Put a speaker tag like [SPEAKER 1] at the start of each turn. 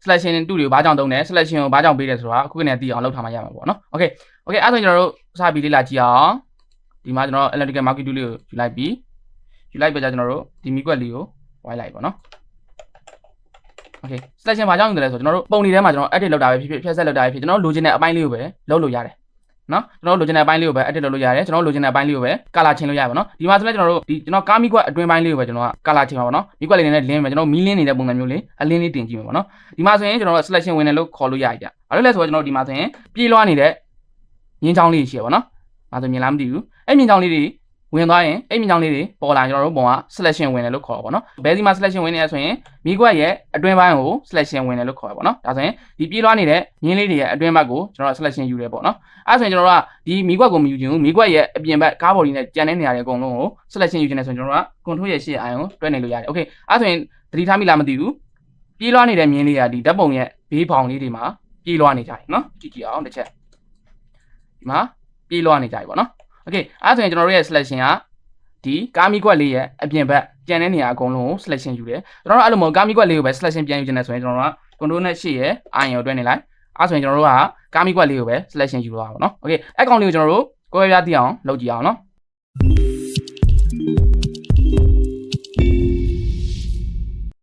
[SPEAKER 1] selection 2တွေကိုဘာကြောင့်သုံးလဲ selection ကိုဘာကြောင့်ပေးလဲဆိုတာအခုကနေသိအောင်လုပ်ထားမှရမှာပေါ့နော် okay အဲ့ဆိုကျွန်တော်တို့စပြီးလေ့လာကြည့်အောင်ဒီမှာကျွန်တော် electrical marquee tool လေးကိုယူလိုက်ပြီးကြကျွန်တော်တို့ဒီမီကွက်လေးကိုဝိုင်းလိုက်ပေါ့နော် okay selection ဘာကြောင့်ယူတယ်လဲဆိုတော့ကျွန်တော်တို့ပုံနေထဲမှာကျွန်တော် edit လုပ်တာပဲဖြစ်ဖြစ်ဖြတ်ဆက်လုပ်တာပဲဖြစ်ကျွန်တော်တို့လိုချင်တဲ့အပိုင်းလေးကိုပဲလုပ်လို့ရတယ်နော်ကျွန်တော်တို့လိုချင်တဲ့အပိုင်းလေးကိုပဲ edit လုပ်လို့ရတယ်ကျွန်တော်တို့လိုချင်တဲ့အပိုင်းလေးကိုပဲ color ချင်းလို့ရပါတော့ဒီမှာဆိုလဲကျွန်တော်တို့ဒီကျွန်တော်ကားမီကွက်အတွင်းပိုင်းလေးကိုပဲကျွန်တော်က color ချင်းပါပေါ့နော်မီကွက်လေးနဲ့ link ပဲကျွန်တော်မီးလင်းနေတဲ့ပုံစံမျိုးလေးအလင်းလေးတင်ကြည့်မယ်ပေါ့နော်ဒီမှာဆိုရင်ကျွန်တော်တို့ selection ဝင်တယ်လို့ခေါ်လို့ရကြဘာလို့လဲဆိုတော့ကျွန်တော်ဒီမှာဆိုရင်ပြေးလွှားနေတဲ့မြင်းချောင်းလေးရှိရပါတော့ဒါဆိုမြင်လားမသိဘူးအဲ့မြင်းချောင်းလေးတွေဝင်သွားရင်အဲ့မြင်းချောင်းလေးတွေပေါ်လာကျွန်တော်တို့ပုံက selection ဝင်တယ်လို့ခေါ်ပါပေါ့နော်ဘယ်ဒီမှာ selection ဝင်နေရဆိုရင်မီကွက်ရဲ့အတွင်းပိုင်းကို selection ဝင်တယ်လို့ခေါ်ပါပေါ့နော်ဒါဆိုရင်ဒီပြေးလွှားနေတဲ့မြင်းလေးတွေရဲ့အတွင်းဘက်ကိုကျွန်တော်တို့ selection ယူတယ်ပေါ့နော်အဲ့ဆိုရင်ကျွန်တော်တို့ကဒီမီကွက်ကိုမယူချင်ဘူးမီကွက်ရဲ့အပြင်ဘက်ကားဘော်ဒီနဲ့ကြံတဲ့နေရာတွေအကုန်လုံးကို selection ယူချင်တယ်ဆိုရင်ကျွန်တော်တို့က control ရဲ့ရှေ့အိုင်ကိုတွဲနေလို့ရတယ် okay အဲ့ဆိုရင်သတိထားမိလားမသိဘူးပြေးလွှားနေတဲ့မြင်းလေးကဒီဓာတ်ပုံရဲ့ဘေးဘောင်လေးတွေမှာပြေးလွှားနေကြတယ်နော်ကြည့်အောင်တစ်ချက်ဒီမှာပြေးလွှားနေကြပြီပေါ့နော် okay အဲ့ဆိုရင်ကျွန်တော်တို့ရဲ့ selection ကဒီကားမီကွက်လေးရဲ့အပြင်ဘက်ကြံတဲ့နေရာအကုန်လုံးကို selection ယူတယ်ကျွန်တော်တို့အဲ့လိုမျိုးကားမီကွက်လေးကိုပဲ selection ပြန်ယူချင်တယ်ဆိုရင်ကျွန်တော်တို့က control နဲ့ရှေ့ရဲ့ iron ကိုတွဲနေလိုက်အဲ့ဆိုရင်ကျွန်တော်တို့ကကားမီကွက်လေးကိုပဲ selection ယူလို့ရပါတော့နော် okay အဲ့ကောင်လေးကိုကျွန်တော်တို့ကိုယ်ရပြသိအောင်လုပ်ကြည့်အောင်နော်